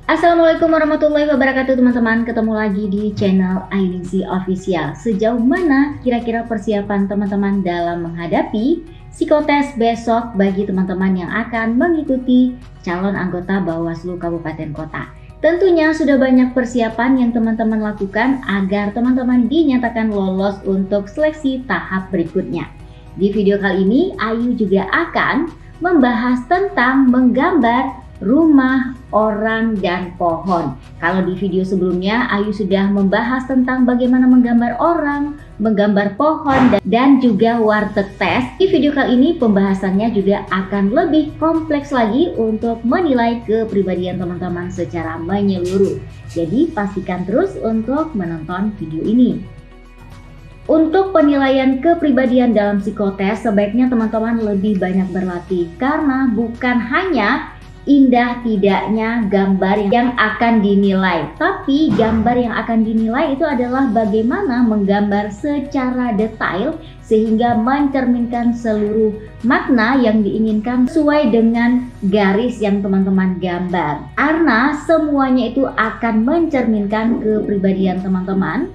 Assalamualaikum warahmatullahi wabarakatuh teman-teman. Ketemu lagi di channel Ainingsi Official. Sejauh mana kira-kira persiapan teman-teman dalam menghadapi psikotes besok bagi teman-teman yang akan mengikuti calon anggota Bawaslu Kabupaten Kota? Tentunya sudah banyak persiapan yang teman-teman lakukan agar teman-teman dinyatakan lolos untuk seleksi tahap berikutnya. Di video kali ini Ayu juga akan membahas tentang menggambar rumah, orang, dan pohon. Kalau di video sebelumnya Ayu sudah membahas tentang bagaimana menggambar orang, menggambar pohon, dan juga warteg tes. Di video kali ini pembahasannya juga akan lebih kompleks lagi untuk menilai kepribadian teman-teman secara menyeluruh. Jadi pastikan terus untuk menonton video ini. Untuk penilaian kepribadian dalam psikotes, sebaiknya teman-teman lebih banyak berlatih karena bukan hanya indah tidaknya gambar yang akan dinilai, tapi gambar yang akan dinilai itu adalah bagaimana menggambar secara detail sehingga mencerminkan seluruh makna yang diinginkan sesuai dengan garis yang teman-teman gambar. Karena semuanya itu akan mencerminkan kepribadian teman-teman.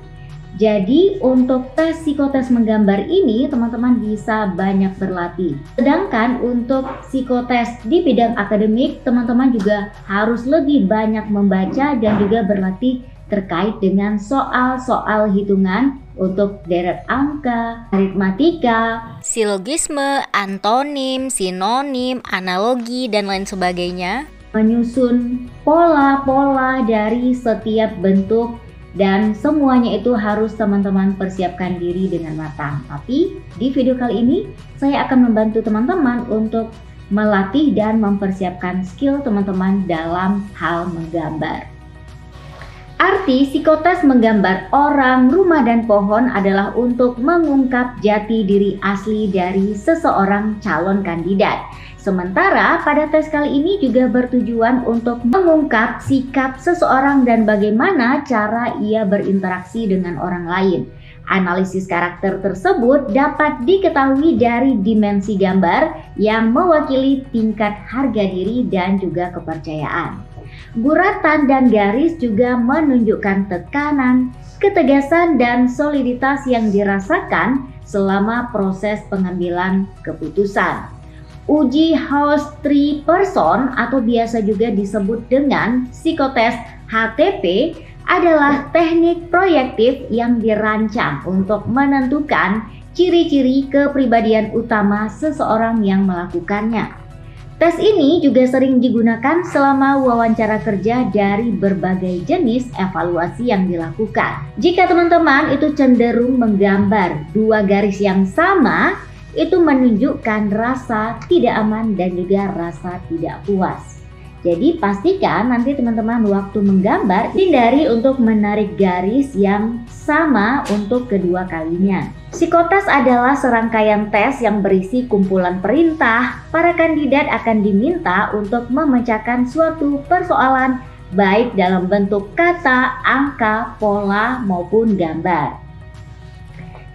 Jadi untuk tes psikotes menggambar ini teman-teman bisa banyak berlatih. Sedangkan untuk psikotes di bidang akademik teman-teman juga harus lebih banyak membaca dan juga berlatih terkait dengan soal-soal hitungan untuk deret angka, aritmatika, silogisme, antonim, sinonim, analogi, dan lain sebagainya. Menyusun pola-pola dari setiap bentuk. Dan semuanya itu harus teman-teman persiapkan diri dengan matang. Tapi di video kali ini saya akan membantu teman-teman untuk melatih dan mempersiapkan skill teman-teman dalam hal menggambar. Arti psikotes menggambar orang, rumah, dan pohon adalah untuk mengungkap jati diri asli dari seseorang calon kandidat. Sementara pada tes kali ini juga bertujuan untuk mengungkap sikap seseorang dan bagaimana cara ia berinteraksi dengan orang lain. Analisis karakter tersebut dapat diketahui dari dimensi gambar yang mewakili tingkat harga diri dan juga kepercayaan. Guratan dan garis juga menunjukkan tekanan, ketegasan, dan soliditas yang dirasakan selama proses pengambilan keputusan. Uji House 3 Person atau biasa juga disebut dengan psikotes HTP adalah teknik proyektif yang dirancang untuk menentukan ciri-ciri kepribadian utama seseorang yang melakukannya. Tes ini juga sering digunakan selama wawancara kerja dari berbagai jenis evaluasi yang dilakukan. Jika teman-teman itu cenderung menggambar dua garis yang sama, itu menunjukkan rasa tidak aman dan juga rasa tidak puas. Jadi pastikan nanti teman-teman waktu menggambar hindari untuk menarik garis yang sama untuk kedua kalinya. Psikotes adalah serangkaian tes yang berisi kumpulan perintah. Para kandidat akan diminta untuk memecahkan suatu persoalan baik dalam bentuk kata, angka, pola maupun gambar.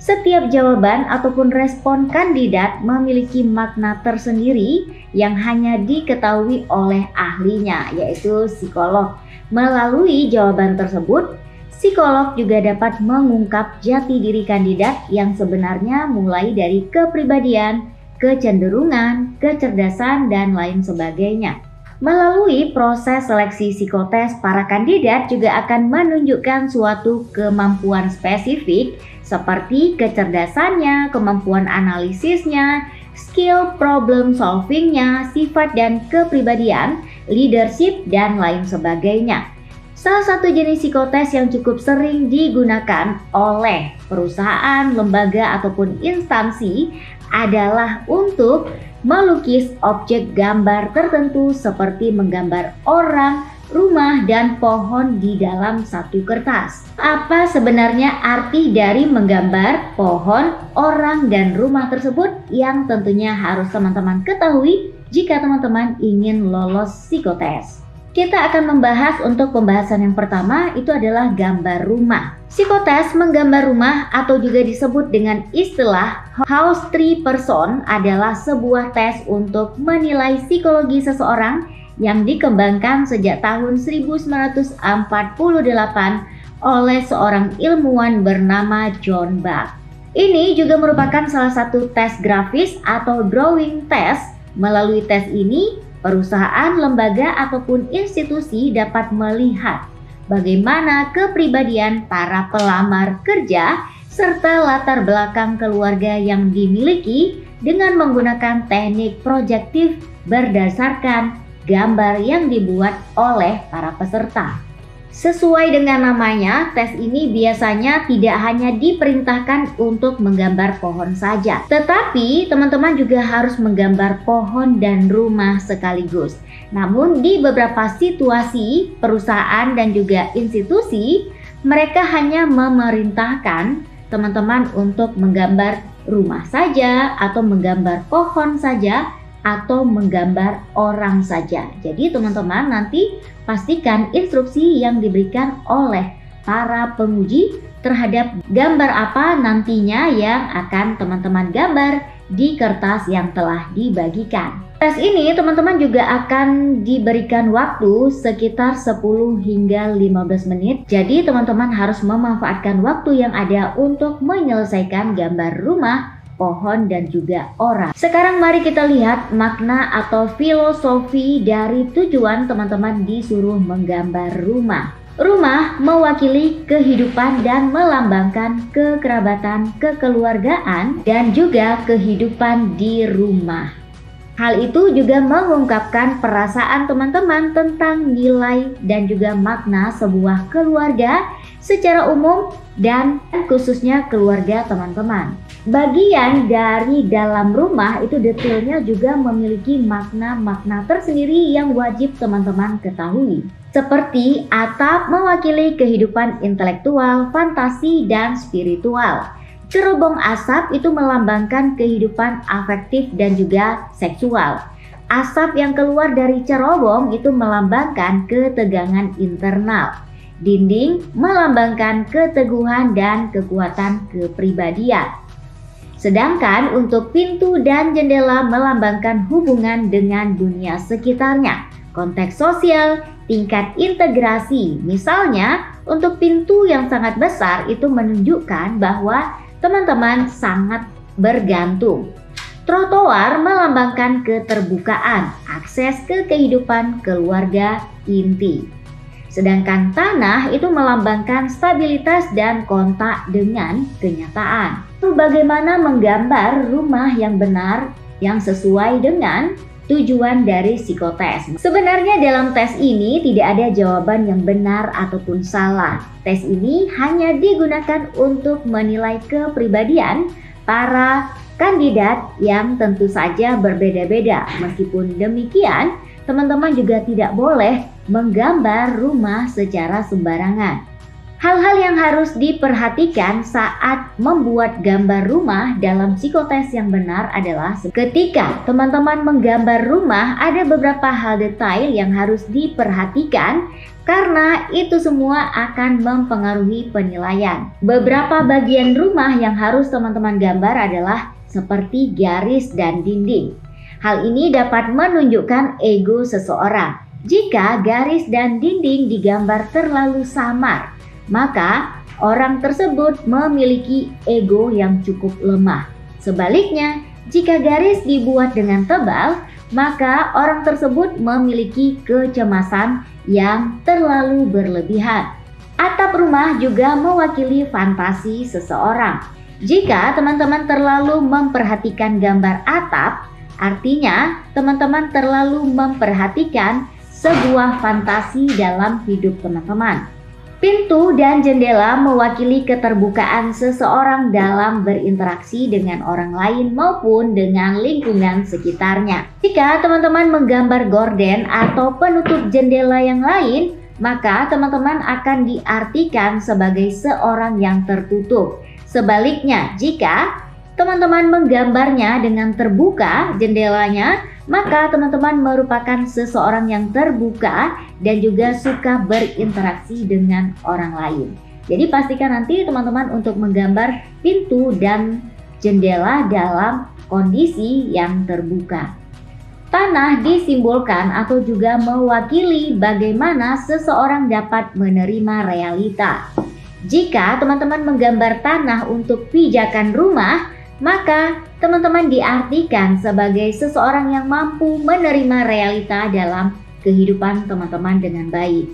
Setiap jawaban ataupun respon kandidat memiliki makna tersendiri yang hanya diketahui oleh ahlinya, yaitu psikolog. Melalui jawaban tersebut, psikolog juga dapat mengungkap jati diri kandidat yang sebenarnya mulai dari kepribadian, kecenderungan, kecerdasan, dan lain sebagainya. Melalui proses seleksi psikotes, para kandidat juga akan menunjukkan suatu kemampuan spesifik seperti kecerdasannya, kemampuan analisisnya, skill problem solvingnya, sifat dan kepribadian, leadership, dan lain sebagainya. Salah satu jenis psikotes yang cukup sering digunakan oleh perusahaan, lembaga, ataupun instansi adalah untuk melukis objek gambar tertentu seperti menggambar orang, rumah, dan pohon di dalam satu kertas. Apa sebenarnya arti dari menggambar pohon, orang, dan rumah tersebut yang tentunya harus teman-teman ketahui jika teman-teman ingin lolos psikotes. Kita akan membahas untuk pembahasan yang pertama itu adalah gambar rumah. Psikotes menggambar rumah atau juga disebut dengan istilah House 3 Person adalah sebuah tes untuk menilai psikologi seseorang yang dikembangkan sejak tahun 1948 oleh seorang ilmuwan bernama John Buck. Ini juga merupakan salah satu tes grafis atau drawing test. Melalui tes ini, perusahaan, lembaga, ataupun institusi dapat melihat bagaimana kepribadian para pelamar kerja serta latar belakang keluarga yang dimiliki dengan menggunakan teknik projektif berdasarkan gambar yang dibuat oleh para peserta. Sesuai dengan namanya, tes ini biasanya tidak hanya diperintahkan untuk menggambar pohon saja, tetapi teman-teman juga harus menggambar pohon dan rumah sekaligus. Namun di beberapa situasi, perusahaan dan juga institusi, mereka hanya memerintahkan teman-teman untuk menggambar rumah saja, atau menggambar pohon saja, atau menggambar orang saja. Jadi teman-teman nanti pastikan instruksi yang diberikan oleh para penguji terhadap gambar apa nantinya yang akan teman-teman gambar di kertas yang telah dibagikan. Tes ini teman-teman juga akan diberikan waktu sekitar 10 hingga 15 menit. Jadi teman-teman harus memanfaatkan waktu yang ada untuk menyelesaikan gambar rumah, pohon, dan juga orang. Sekarang mari kita lihat makna atau filosofi dari tujuan teman-teman disuruh menggambar rumah. Rumah mewakili kehidupan dan melambangkan kekerabatan, kekeluargaan, dan juga kehidupan di rumah. Hal itu juga mengungkapkan perasaan teman-teman tentang nilai dan juga makna sebuah keluarga secara umum dan khususnya keluarga teman-teman. Bagian dari dalam rumah itu detailnya juga memiliki makna-makna tersendiri yang wajib teman-teman ketahui. Seperti atap mewakili kehidupan intelektual, fantasi, dan spiritual. Cerobong asap itu melambangkan kehidupan afektif dan juga seksual. Asap yang keluar dari cerobong itu melambangkan ketegangan internal. Dinding melambangkan keteguhan dan kekuatan kepribadian. Sedangkan untuk pintu dan jendela melambangkan hubungan dengan dunia sekitarnya, konteks sosial, tingkat integrasi. Misalnya, untuk pintu yang sangat besar itu menunjukkan bahwa teman-teman sangat bergantung. Trotoar melambangkan keterbukaan, akses ke kehidupan keluarga inti. Sedangkan tanah itu melambangkan stabilitas dan kontak dengan kenyataan. Bagaimana menggambar rumah yang benar yang sesuai dengan tujuan dari psikotes? Sebenarnya dalam tes ini tidak ada jawaban yang benar ataupun salah. Tes ini hanya digunakan untuk menilai kepribadian para kandidat yang tentu saja berbeda-beda. Meskipun demikian, teman-teman juga tidak boleh menggambar rumah secara sembarangan. Hal-hal yang harus diperhatikan saat membuat gambar rumah dalam psikotes yang benar adalah ketika teman-teman menggambar rumah, ada beberapa hal detail yang harus diperhatikan karena itu semua akan mempengaruhi penilaian. Beberapa bagian rumah yang harus teman-teman gambar adalah seperti garis dan dinding. Hal ini dapat menunjukkan ego seseorang. Jika garis dan dinding digambar terlalu samar, maka orang tersebut memiliki ego yang cukup lemah. Sebaliknya, jika garis dibuat dengan tebal, maka orang tersebut memiliki kecemasan yang terlalu berlebihan. Atap rumah juga mewakili fantasi seseorang. Jika teman-teman terlalu memperhatikan gambar atap, artinya teman-teman terlalu memperhatikan sebuah fantasi dalam hidup teman-teman. Pintu dan jendela mewakili keterbukaan seseorang dalam berinteraksi dengan orang lain maupun dengan lingkungan sekitarnya. Jika teman-teman menggambar gorden atau penutup jendela yang lain, maka teman-teman akan diartikan sebagai seorang yang tertutup. Sebaliknya, jika teman-teman menggambarnya dengan terbuka jendelanya, maka teman-teman merupakan seseorang yang terbuka dan juga suka berinteraksi dengan orang lain. Jadi pastikan nanti teman-teman untuk menggambar pintu dan jendela dalam kondisi yang terbuka. Tanah disimbolkan atau juga mewakili bagaimana seseorang dapat menerima realita. Jika teman-teman menggambar tanah untuk pijakan rumah, maka teman-teman diartikan sebagai seseorang yang mampu menerima realita dalam kehidupan teman-teman dengan baik.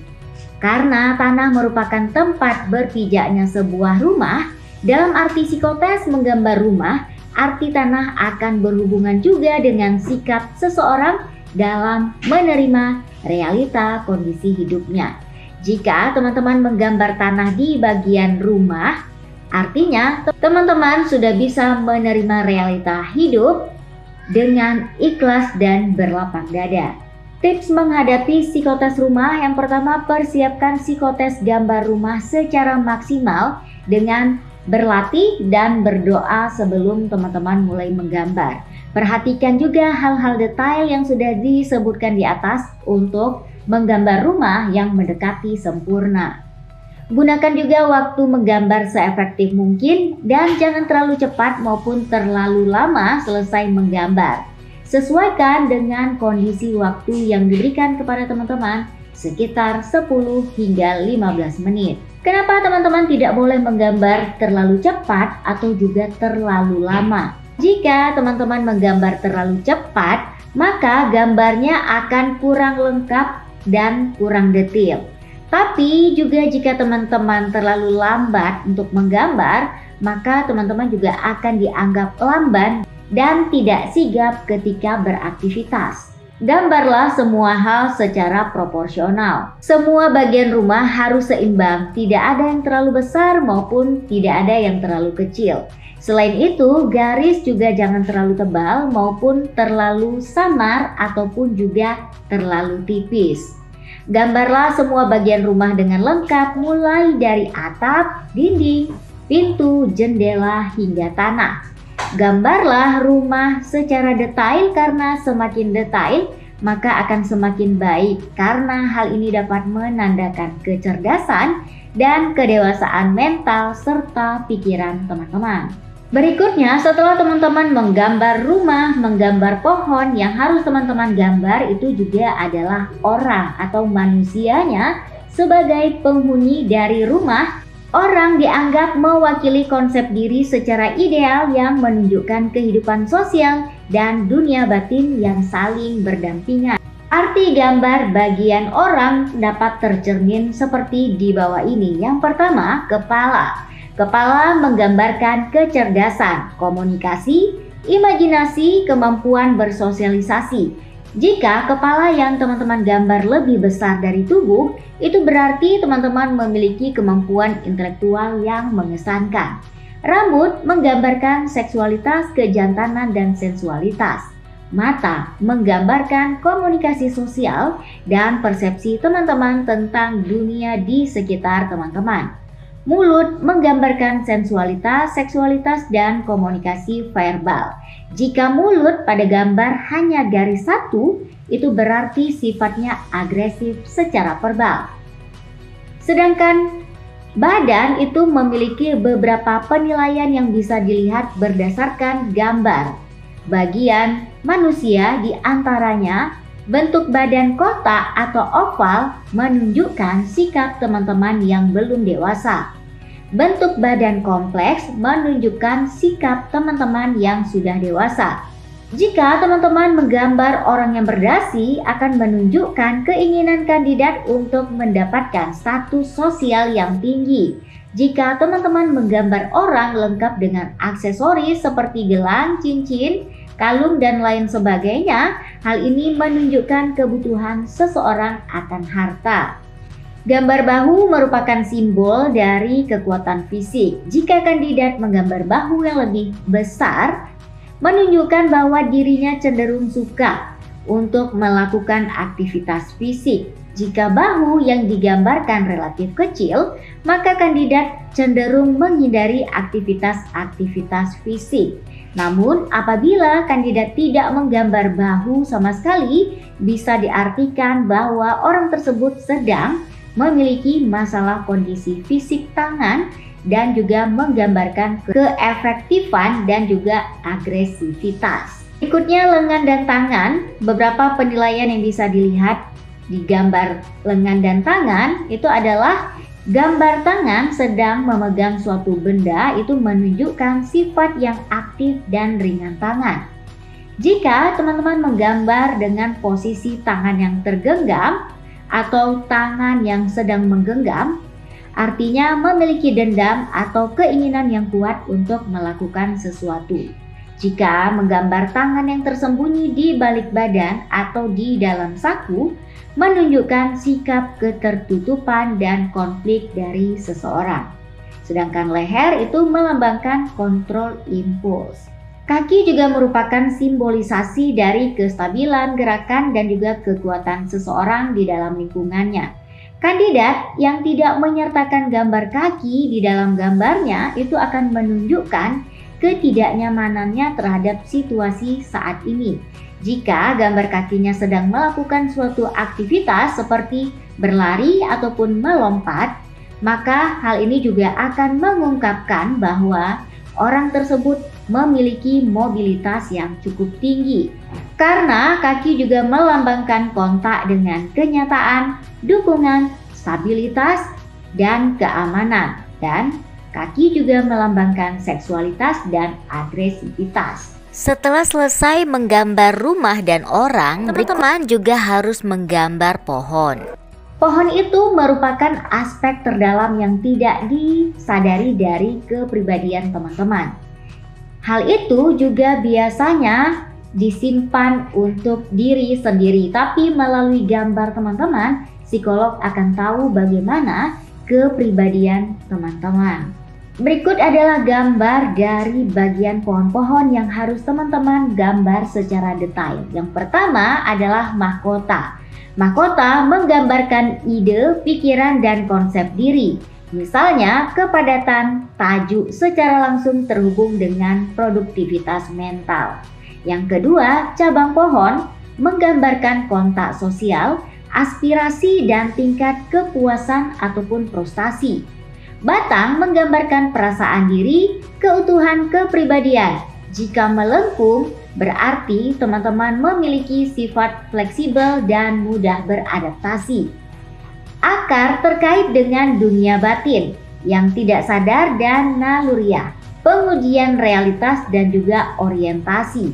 Karena tanah merupakan tempat berpijaknya sebuah rumah, dalam arti psikotes menggambar rumah, arti tanah akan berhubungan juga dengan sikap seseorang dalam menerima realita kondisi hidupnya. Jika teman-teman menggambar tanah di bagian rumah, artinya teman-teman sudah bisa menerima realita hidup dengan ikhlas dan berlapang dada. Tips menghadapi psikotes rumah: yang pertama, persiapkan psikotes gambar rumah secara maksimal dengan berlatih dan berdoa sebelum teman-teman mulai menggambar. Perhatikan juga hal-hal detail yang sudah disebutkan di atas untuk menggambar rumah yang mendekati sempurna. Gunakan juga waktu menggambar seefektif mungkin dan jangan terlalu cepat maupun terlalu lama selesai menggambar. Sesuaikan dengan kondisi waktu yang diberikan kepada teman-teman, sekitar 10 hingga 15 menit. Kenapa teman-teman tidak boleh menggambar terlalu cepat atau juga terlalu lama? Jika teman-teman menggambar terlalu cepat, maka gambarnya akan kurang lengkap dan kurang detail. Tapi juga jika teman-teman terlalu lambat untuk menggambar, maka teman-teman juga akan dianggap lamban dan tidak sigap ketika beraktivitas. Gambarlah semua hal secara proporsional. Semua bagian rumah harus seimbang, tidak ada yang terlalu besar maupun tidak ada yang terlalu kecil. Selain itu, garis juga jangan terlalu tebal maupun terlalu samar ataupun juga terlalu tipis. Gambarlah semua bagian rumah dengan lengkap, mulai dari atap, dinding, pintu, jendela hingga tanah. Gambarlah rumah secara detail karena semakin detail maka akan semakin baik, karena hal ini dapat menandakan kecerdasan dan kedewasaan mental serta pikiran teman-teman. Berikutnya, setelah teman-teman menggambar rumah, menggambar pohon, yang harus teman-teman gambar itu juga adalah orang atau manusianya sebagai penghuni dari rumah. Orang dianggap mewakili konsep diri secara ideal yang menunjukkan kehidupan sosial dan dunia batin yang saling berdampingan. Arti gambar bagian orang dapat tercermin seperti di bawah ini. Yang pertama, kepala. Kepala menggambarkan kecerdasan, komunikasi, imajinasi, kemampuan bersosialisasi. Jika kepala yang teman-teman gambar lebih besar dari tubuh, itu berarti teman-teman memiliki kemampuan intelektual yang mengesankan. Rambut menggambarkan seksualitas, kejantanan, dan sensualitas. Mata menggambarkan komunikasi sosial dan persepsi teman-teman tentang dunia di sekitar teman-teman. Mulut menggambarkan sensualitas, seksualitas, dan komunikasi verbal. Jika mulut pada gambar hanya garis satu, itu berarti sifatnya agresif secara verbal. Sedangkan badan itu memiliki beberapa penilaian yang bisa dilihat berdasarkan gambar. Bagian manusia diantaranya bentuk badan kotak atau oval menunjukkan sikap teman-teman yang belum dewasa. Bentuk badan kompleks menunjukkan sikap teman-teman yang sudah dewasa. Jika teman-teman menggambar orang yang berdasi, akan menunjukkan keinginan kandidat untuk mendapatkan status sosial yang tinggi. Jika teman-teman menggambar orang lengkap dengan aksesoris seperti gelang, cincin, kalung, dan lain sebagainya, hal ini menunjukkan kebutuhan seseorang akan harta. Gambar bahu merupakan simbol dari kekuatan fisik. Jika kandidat menggambar bahu yang lebih besar, menunjukkan bahwa dirinya cenderung suka untuk melakukan aktivitas fisik. Jika bahu yang digambarkan relatif kecil, maka kandidat cenderung menghindari aktivitas-aktivitas fisik. Namun, apabila kandidat tidak menggambar bahu sama sekali, bisa diartikan bahwa orang tersebut sedang memiliki masalah kondisi fisik tangan dan juga menggambarkan keefektifan dan juga agresivitas. Berikutnya lengan dan tangan. Beberapa penilaian yang bisa dilihat di gambar lengan dan tangan itu adalah gambar tangan sedang memegang suatu benda itu menunjukkan sifat yang aktif dan ringan tangan. Jika teman-teman menggambar dengan posisi tangan yang tergenggam atau tangan yang sedang menggenggam, artinya memiliki dendam atau keinginan yang kuat untuk melakukan sesuatu. Jika menggambar tangan yang tersembunyi di balik badan atau di dalam saku, menunjukkan sikap ketertutupan dan konflik dari seseorang. Sedangkan leher itu melambangkan kontrol impuls. Kaki juga merupakan simbolisasi dari kestabilan, gerakan, dan juga kekuatan seseorang di dalam lingkungannya. Kandidat yang tidak menyertakan gambar kaki di dalam gambarnya itu akan menunjukkan ketidaknyamanannya terhadap situasi saat ini. Jika gambar kakinya sedang melakukan suatu aktivitas seperti berlari ataupun melompat, maka hal ini juga akan mengungkapkan bahwa orang tersebut memiliki mobilitas yang cukup tinggi. Karena kaki juga melambangkan kontak dengan kenyataan, dukungan, stabilitas, dan keamanan. Dan kaki juga melambangkan seksualitas dan agresivitas. Setelah selesai menggambar rumah dan orang, teman-teman juga harus menggambar pohon. Pohon itu merupakan aspek terdalam yang tidak disadari dari kepribadian teman-teman. Hal itu juga biasanya disimpan untuk diri sendiri, tapi melalui gambar teman-teman, psikolog akan tahu bagaimana kepribadian teman-teman. Berikut adalah gambar dari bagian pohon-pohon yang harus teman-teman gambar secara detail. Yang pertama adalah mahkota. Mahkota menggambarkan ide, pikiran, dan konsep diri. Misalnya, kepadatan tajuk secara langsung terhubung dengan produktivitas mental. Yang kedua, cabang pohon menggambarkan kontak sosial, aspirasi, dan tingkat kepuasan ataupun prestasi. Batang menggambarkan perasaan diri, keutuhan kepribadian. Jika melengkung, berarti teman-teman memiliki sifat fleksibel dan mudah beradaptasi. Akar terkait dengan dunia batin yang tidak sadar dan naluriah, pengujian realitas dan juga orientasi.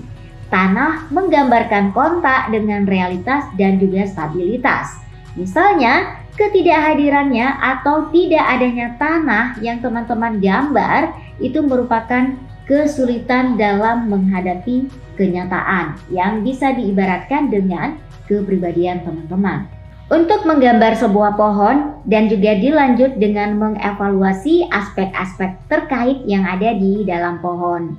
Tanah menggambarkan kontak dengan realitas dan juga stabilitas. Misalnya, ketidakhadirannya atau tidak adanya tanah yang teman-teman gambar itu merupakan kesulitan dalam menghadapi kenyataan yang bisa diibaratkan dengan kepribadian teman-teman. Untuk menggambar sebuah pohon dan juga dilanjut dengan mengevaluasi aspek-aspek terkait yang ada di dalam pohon.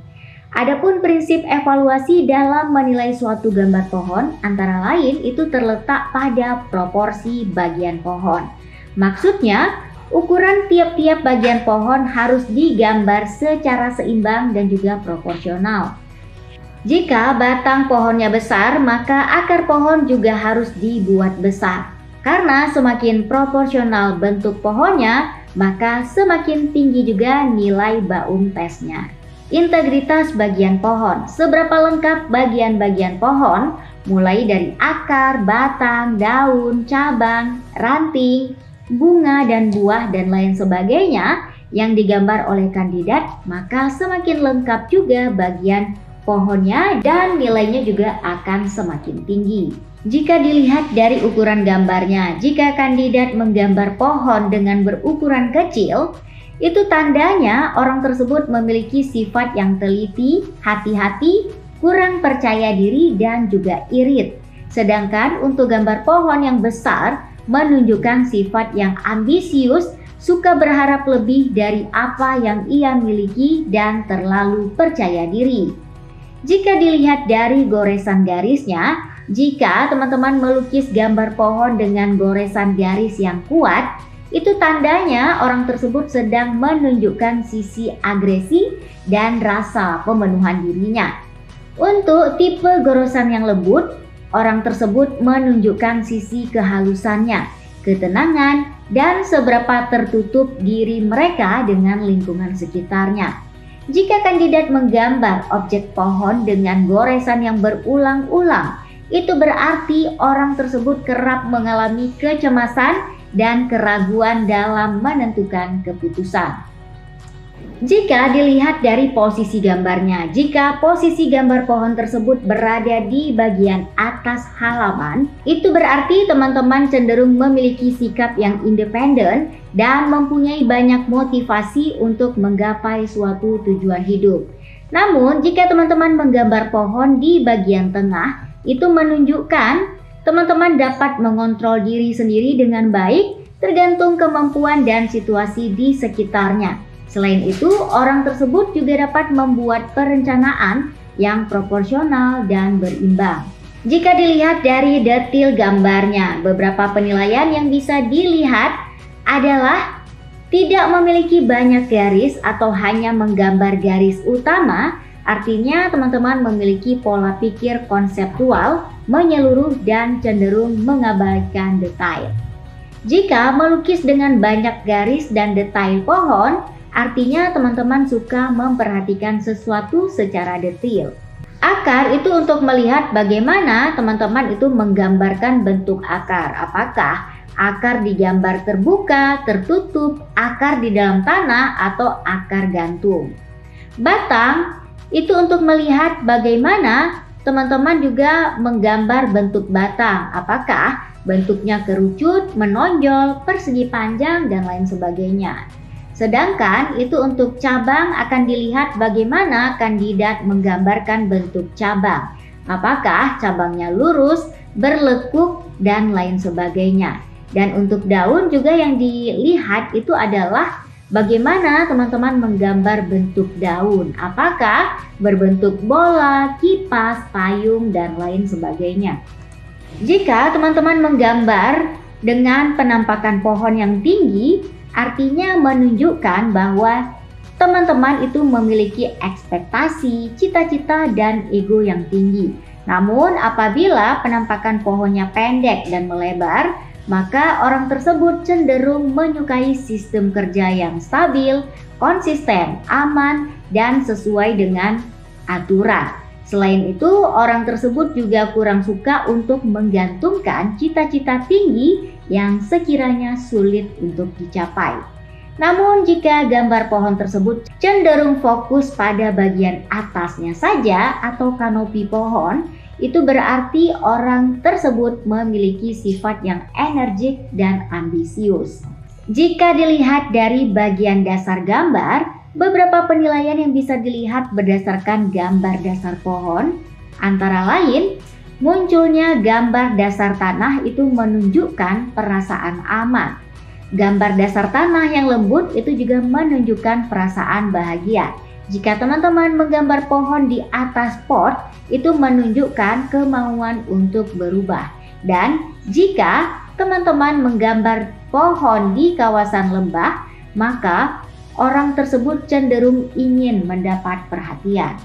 Adapun prinsip evaluasi dalam menilai suatu gambar pohon antara lain itu terletak pada proporsi bagian pohon. Maksudnya, ukuran tiap-tiap bagian pohon harus digambar secara seimbang dan juga proporsional. Jika batang pohonnya besar, maka akar pohon juga harus dibuat besar. Karena semakin proporsional bentuk pohonnya, maka semakin tinggi juga nilai baum tesnya. Integritas bagian pohon. Seberapa lengkap bagian-bagian pohon, mulai dari akar, batang, daun, cabang, ranting, bunga dan buah dan lain sebagainya yang digambar oleh kandidat, maka semakin lengkap juga bagian pohonnya dan nilainya juga akan semakin tinggi. Jika dilihat dari ukuran gambarnya, jika kandidat menggambar pohon dengan berukuran kecil, itu tandanya orang tersebut memiliki sifat yang teliti, hati-hati, kurang percaya diri, dan juga irit. Sedangkan untuk gambar pohon yang besar menunjukkan sifat yang ambisius, suka berharap lebih dari apa yang ia miliki, dan terlalu percaya diri. Jika dilihat dari goresan garisnya, jika teman-teman melukis gambar pohon dengan goresan garis yang kuat, itu tandanya orang tersebut sedang menunjukkan sisi agresi dan rasa pemenuhan dirinya. Untuk tipe goresan yang lembut, orang tersebut menunjukkan sisi kehalusannya, ketenangan, dan seberapa tertutup diri mereka dengan lingkungan sekitarnya. Jika kandidat menggambar objek pohon dengan goresan yang berulang-ulang, itu berarti orang tersebut kerap mengalami kecemasan dan keraguan dalam menentukan keputusan. Jika dilihat dari posisi gambarnya, jika posisi gambar pohon tersebut berada di bagian atas halaman, itu berarti teman-teman cenderung memiliki sikap yang independen dan mempunyai banyak motivasi untuk menggapai suatu tujuan hidup. Namun, jika teman-teman menggambar pohon di bagian tengah, itu menunjukkan teman-teman dapat mengontrol diri sendiri dengan baik, tergantung kemampuan dan situasi di sekitarnya. Selain itu, orang tersebut juga dapat membuat perencanaan yang proporsional dan berimbang. Jika dilihat dari detail gambarnya, beberapa penilaian yang bisa dilihat adalah tidak memiliki banyak garis atau hanya menggambar garis utama, artinya teman-teman memiliki pola pikir konseptual, menyeluruh dan cenderung mengabaikan detail. Jika melukis dengan banyak garis dan detail pohon, artinya teman-teman suka memperhatikan sesuatu secara detail. Akar itu untuk melihat bagaimana teman-teman itu menggambarkan bentuk akar. Apakah akar digambar terbuka, tertutup, akar di dalam tanah, atau akar gantung. Batang itu untuk melihat bagaimana teman-teman juga menggambar bentuk batang. Apakah bentuknya kerucut, menonjol, persegi panjang, dan lain sebagainya. Sedangkan itu untuk cabang akan dilihat bagaimana kandidat menggambarkan bentuk cabang. Apakah cabangnya lurus, berlekuk, dan lain sebagainya. Dan untuk daun juga yang dilihat itu adalah bagaimana teman-teman menggambar bentuk daun. Apakah berbentuk bola, kipas, payung, dan lain sebagainya. Jika teman-teman menggambar dengan penampakan pohon yang tinggi, artinya menunjukkan bahwa teman-teman itu memiliki ekspektasi, cita-cita, dan ego yang tinggi. Namun apabila penampakan pohonnya pendek dan melebar, maka orang tersebut cenderung menyukai sistem kerja yang stabil, konsisten, aman, dan sesuai dengan aturan. Selain itu, orang tersebut juga kurang suka untuk menggantungkan cita-cita tinggi yang sekiranya sulit untuk dicapai. Namun jika gambar pohon tersebut cenderung fokus pada bagian atasnya saja atau kanopi pohon, itu berarti orang tersebut memiliki sifat yang energik dan ambisius. Jika dilihat dari bagian dasar gambar, beberapa penilaian yang bisa dilihat berdasarkan gambar dasar pohon, antara lain munculnya gambar dasar tanah itu menunjukkan perasaan aman. Gambar dasar tanah yang lembut itu juga menunjukkan perasaan bahagia. Jika teman-teman menggambar pohon di atas pot, itu menunjukkan kemauan untuk berubah. Dan jika teman-teman menggambar pohon di kawasan lembah, maka orang tersebut cenderung ingin mendapat perhatian.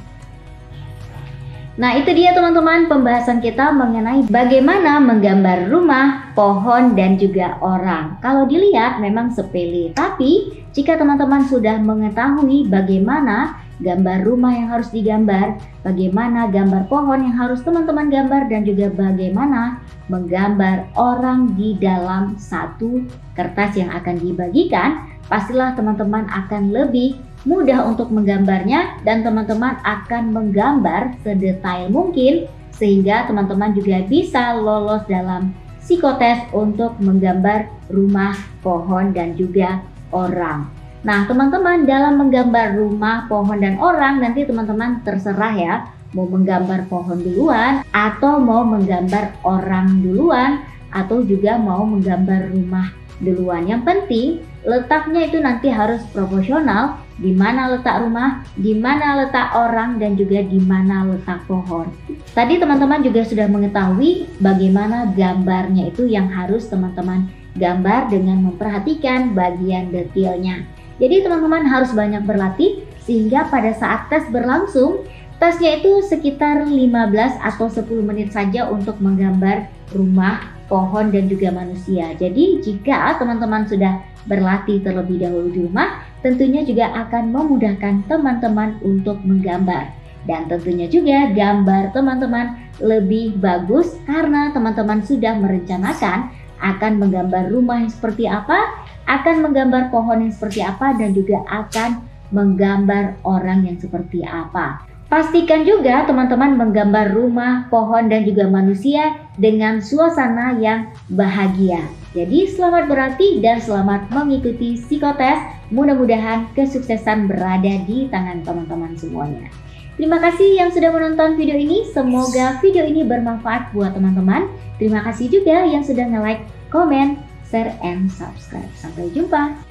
Nah, itu dia teman-teman pembahasan kita mengenai bagaimana menggambar rumah, pohon, dan juga orang. Kalau dilihat memang sepele, tapi jika teman-teman sudah mengetahui bagaimana gambar rumah yang harus digambar, bagaimana gambar pohon yang harus teman-teman gambar, dan juga bagaimana menggambar orang di dalam satu kertas yang akan dibagikan, pastilah teman-teman akan lebih mudah untuk menggambarnya dan teman-teman akan menggambar sedetail mungkin sehingga teman-teman juga bisa lolos dalam psikotes untuk menggambar rumah, pohon, dan juga orang. Nah teman-teman, dalam menggambar rumah, pohon, dan orang nanti teman-teman terserah ya, mau menggambar pohon duluan atau mau menggambar orang duluan atau juga mau menggambar rumah duluan. Yang penting letaknya itu nanti harus proporsional, di mana letak rumah, di mana letak orang, dan juga di mana letak pohon. Tadi teman-teman juga sudah mengetahui bagaimana gambarnya itu yang harus teman-teman gambar dengan memperhatikan bagian detailnya. Jadi teman-teman harus banyak berlatih sehingga pada saat tes berlangsung, tesnya itu sekitar 15 atau 10 menit saja untuk menggambar rumah, pohon, dan juga manusia. Jadi jika teman-teman sudah berlatih terlebih dahulu di rumah, tentunya juga akan memudahkan teman-teman untuk menggambar. Dan tentunya juga gambar teman-teman lebih bagus karena teman-teman sudah merencanakan akan menggambar rumah yang seperti apa, akan menggambar pohon yang seperti apa, dan juga akan menggambar orang yang seperti apa. Pastikan juga teman-teman menggambar rumah, pohon, dan juga manusia dengan suasana yang bahagia. Jadi selamat berarti dan selamat mengikuti psikotes. Mudah-mudahan kesuksesan berada di tangan teman-teman semuanya. Terima kasih yang sudah menonton video ini. Semoga video ini bermanfaat buat teman-teman. Terima kasih juga yang sudah nge-like, komen, share, and subscribe. Sampai jumpa.